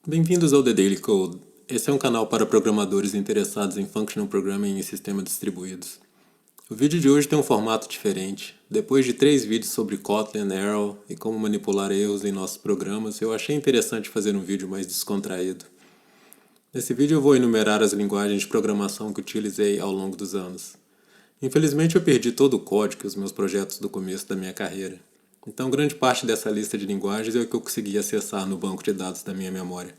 Bem-vindos ao The Daily Code. Esse é um canal para programadores interessados em Functional Programming e sistemas distribuídos. O vídeo de hoje tem um formato diferente. Depois de 3 vídeos sobre Kotlin, Arrow e como manipular erros em nossos programas, eu achei interessante fazer um vídeo mais descontraído. Nesse vídeo eu vou enumerar as linguagens de programação que utilizei ao longo dos anos. Infelizmente eu perdi todo o código e os meus projetos do começo da minha carreira. Então grande parte dessa lista de linguagens é o que eu consegui acessar no banco de dados da minha memória.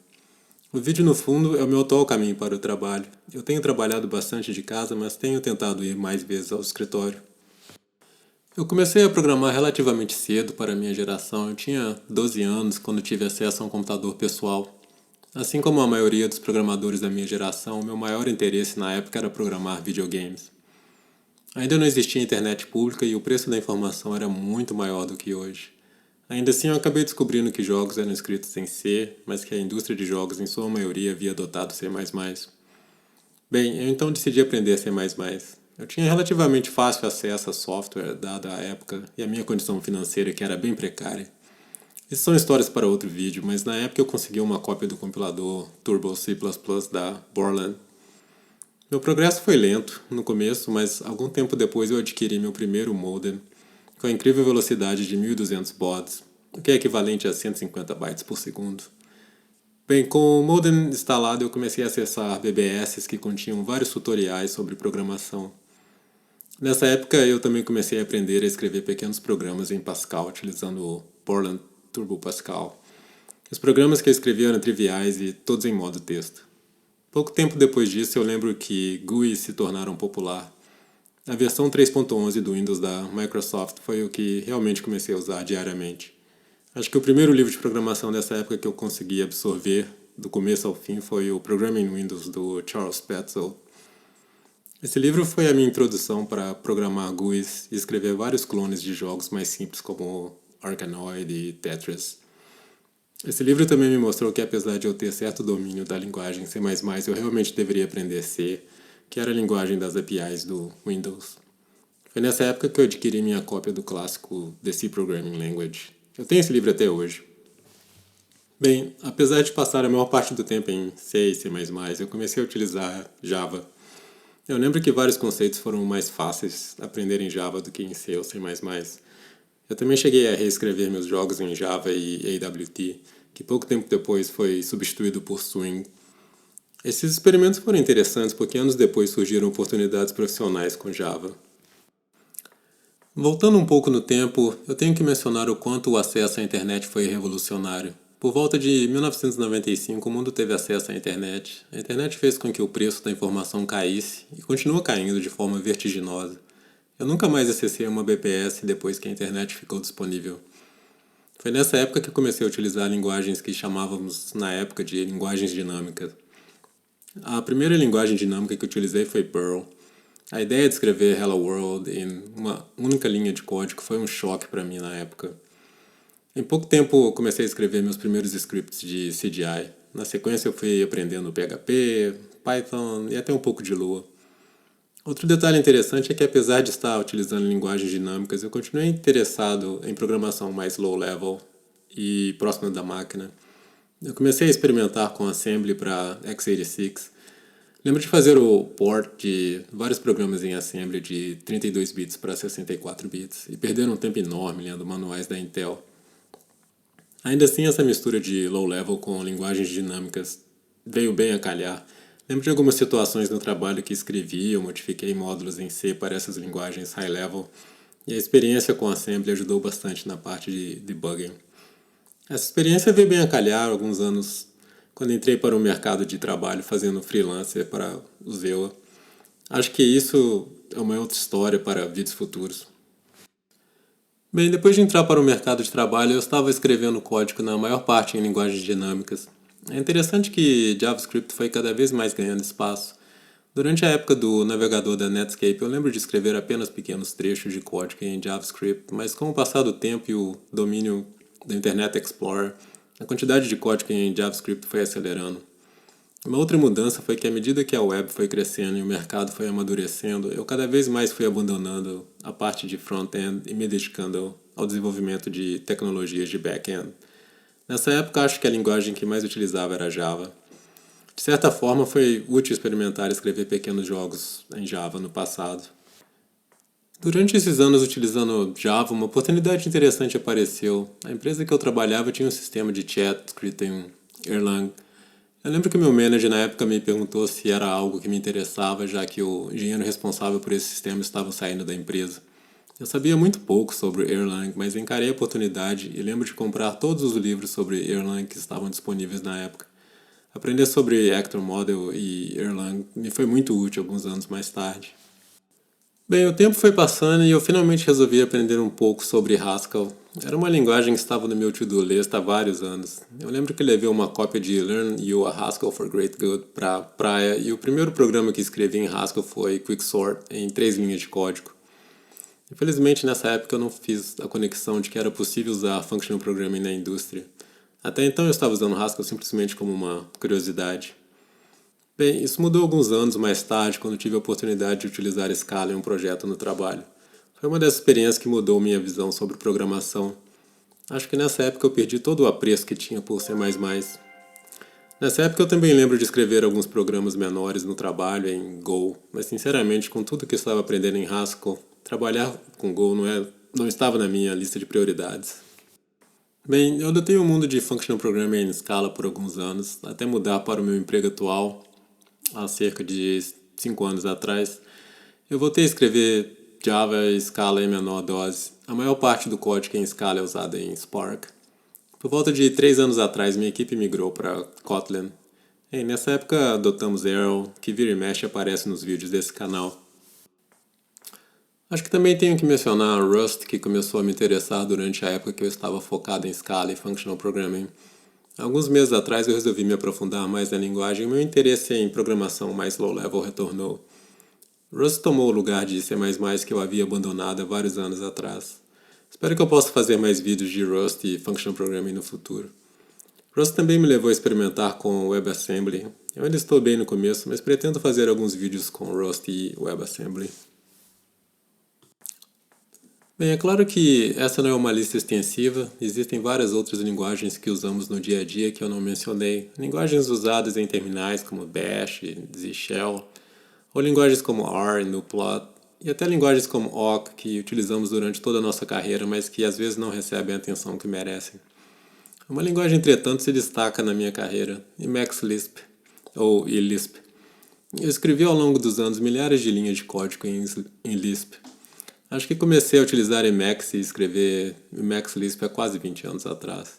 O vídeo no fundo é o meu atual caminho para o trabalho. Eu tenho trabalhado bastante de casa, mas tenho tentado ir mais vezes ao escritório. Eu comecei a programar relativamente cedo para a minha geração. Eu tinha 12 anos quando tive acesso a um computador pessoal. Assim como a maioria dos programadores da minha geração, meu maior interesse na época era programar videogames. Ainda não existia internet pública e o preço da informação era muito maior do que hoje. Ainda assim, eu acabei descobrindo que jogos eram escritos em C, mas que a indústria de jogos, em sua maioria, havia adotado C++. Bem, eu então decidi aprender C++. Eu tinha relativamente fácil acesso a software, dada a época e a minha condição financeira, que era bem precária. Isso são histórias para outro vídeo, mas na época eu consegui uma cópia do compilador Turbo C++ da Borland. Meu progresso foi lento no começo, mas algum tempo depois eu adquiri meu primeiro modem, com a incrível velocidade de 1200 baud, o que é equivalente a 150 bytes por segundo. Bem, com o modem instalado eu comecei a acessar BBS que continham vários tutoriais sobre programação. Nessa época eu também comecei a aprender a escrever pequenos programas em Pascal utilizando o Borland Turbo Pascal. Os programas que eu escrevia eram triviais e todos em modo texto. Pouco tempo depois disso eu lembro que GUIs se tornaram popular. A versão 3.11 do Windows da Microsoft foi o que realmente comecei a usar diariamente. Acho que o primeiro livro de programação dessa época que eu consegui absorver do começo ao fim foi o Programming Windows do Charles Petzold. Esse livro foi a minha introdução para programar GUIs e escrever vários clones de jogos mais simples como Arkanoid e Tetris. Esse livro também me mostrou que apesar de eu ter certo domínio da linguagem C++, eu realmente deveria aprender C, que era a linguagem das APIs do Windows. Foi nessa época que eu adquiri minha cópia do clássico The C Programming Language. Eu tenho esse livro até hoje. Bem, apesar de passar a maior parte do tempo em C e C++, eu comecei a utilizar Java. Eu lembro que vários conceitos foram mais fáceis aprender em Java do que em C ou C++. Eu também cheguei a reescrever meus jogos em Java e AWT, que pouco tempo depois foi substituído por Swing. Esses experimentos foram interessantes porque anos depois surgiram oportunidades profissionais com Java. Voltando um pouco no tempo, eu tenho que mencionar o quanto o acesso à internet foi revolucionário. Por volta de 1995, o mundo teve acesso à internet. A internet fez com que o preço da informação caísse e continua caindo de forma vertiginosa. Eu nunca mais acessei uma BPS depois que a internet ficou disponível. Foi nessa época que eu comecei a utilizar linguagens que chamávamos na época de linguagens dinâmicas. A primeira linguagem dinâmica que eu utilizei foi Perl. A ideia de escrever Hello World em uma única linha de código foi um choque para mim na época. Em pouco tempo eu comecei a escrever meus primeiros scripts de CGI. Na sequência eu fui aprendendo PHP, Python e até um pouco de Lua. Outro detalhe interessante é que apesar de estar utilizando linguagens dinâmicas, eu continuei interessado em programação mais low-level e próxima da máquina. Eu comecei a experimentar com Assembly para x86. Lembro de fazer o port de vários programas em Assembly de 32 bits para 64 bits e perder um tempo enorme lendo manuais da Intel. Ainda assim, essa mistura de low-level com linguagens dinâmicas veio bem a calhar. Lembro de algumas situações no trabalho que escrevi ou modifiquei módulos em C para essas linguagens high-level, e a experiência com Assembly ajudou bastante na parte de debugging. Essa experiência veio bem a calhar alguns anos quando entrei para o mercado de trabalho fazendo freelancer para o Zewa. Acho que isso é uma outra história para vídeos futuros. Bem, depois de entrar para o mercado de trabalho, eu estava escrevendo código na maior parte em linguagens dinâmicas. É interessante que JavaScript foi cada vez mais ganhando espaço. Durante a época do navegador da Netscape, eu lembro de escrever apenas pequenos trechos de código em JavaScript, mas com o passar do tempo e o domínio do Internet Explorer, a quantidade de código em JavaScript foi acelerando. Uma outra mudança foi que à medida que a web foi crescendo e o mercado foi amadurecendo, eu cada vez mais fui abandonando a parte de front-end e me dedicando ao desenvolvimento de tecnologias de back-end. Nessa época, acho que a linguagem que mais utilizava era Java. De certa forma, foi útil experimentar escrever pequenos jogos em Java no passado. Durante esses anos utilizando Java, uma oportunidade interessante apareceu. A empresa que eu trabalhava tinha um sistema de chat escrito em Erlang. Eu lembro que meu manager na época me perguntou se era algo que me interessava, já que o engenheiro responsável por esse sistema estava saindo da empresa. Eu sabia muito pouco sobre Erlang, mas encarei a oportunidade e lembro de comprar todos os livros sobre Erlang que estavam disponíveis na época. Aprender sobre Actor Model e Erlang me foi muito útil alguns anos mais tarde. Bem, o tempo foi passando e eu finalmente resolvi aprender um pouco sobre Haskell. Era uma linguagem que estava no meu to-do list há vários anos. Eu lembro que levei uma cópia de Learn You a Haskell for Great Good para a praia e o primeiro programa que escrevi em Haskell foi Quicksort, em 3 linhas de código. Infelizmente, nessa época eu não fiz a conexão de que era possível usar Functional Programming na indústria. Até então eu estava usando Haskell simplesmente como uma curiosidade. Bem, isso mudou alguns anos mais tarde, quando tive a oportunidade de utilizar Scala em um projeto no trabalho. Foi uma dessas experiências que mudou minha visão sobre programação. Acho que nessa época eu perdi todo o apreço que tinha por C++. Nessa época eu também lembro de escrever alguns programas menores no trabalho em Go, mas sinceramente, com tudo que eu estava aprendendo em Haskell, trabalhar com Go não estava na minha lista de prioridades. Bem, eu adotei o mundo de Functional Programming em Scala por alguns anos, até mudar para o meu emprego atual, há cerca de 5 anos atrás. Eu voltei a escrever Java e Scala em menor dose. A maior parte do código em Scala é usada em Spark. Por volta de 3 anos atrás, minha equipe migrou para Kotlin. E nessa época adotamos Arrow, que vira e mexe aparece nos vídeos desse canal. Acho que também tenho que mencionar Rust, que começou a me interessar durante a época que eu estava focado em Scala e Functional Programming. Alguns meses atrás eu resolvi me aprofundar mais na linguagem e meu interesse em programação mais low-level retornou. Rust tomou o lugar de C++ que eu havia abandonado há vários anos atrás. Espero que eu possa fazer mais vídeos de Rust e Functional Programming no futuro. Rust também me levou a experimentar com WebAssembly. Eu ainda estou bem no começo, mas pretendo fazer alguns vídeos com Rust e WebAssembly. Bem, é claro que essa não é uma lista extensiva, existem várias outras linguagens que usamos no dia a dia que eu não mencionei. Linguagens usadas em terminais como Bash, Z Shell, ou linguagens como R, NuPlot, e até linguagens como Awk que utilizamos durante toda a nossa carreira, mas que às vezes não recebem a atenção que merecem. Uma linguagem, entretanto, se destaca na minha carreira, Emacs Lisp, ou eLisp. Eu escrevi ao longo dos anos milhares de linhas de código em Lisp. Acho que comecei a utilizar Emacs e escrever Emacs Lisp há quase 20 anos atrás.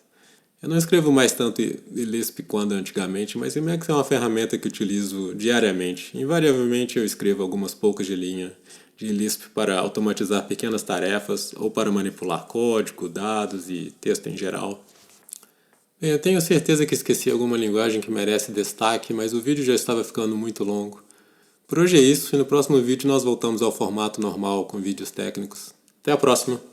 Eu não escrevo mais tanto Lisp quanto antigamente, mas Emacs é uma ferramenta que utilizo diariamente. Invariavelmente eu escrevo algumas poucas de linha de Lisp para automatizar pequenas tarefas ou para manipular código, dados e texto em geral. Bem, eu tenho certeza que esqueci alguma linguagem que merece destaque, mas o vídeo já estava ficando muito longo. Por hoje é isso, e no próximo vídeo nós voltamos ao formato normal com vídeos técnicos. Até a próxima!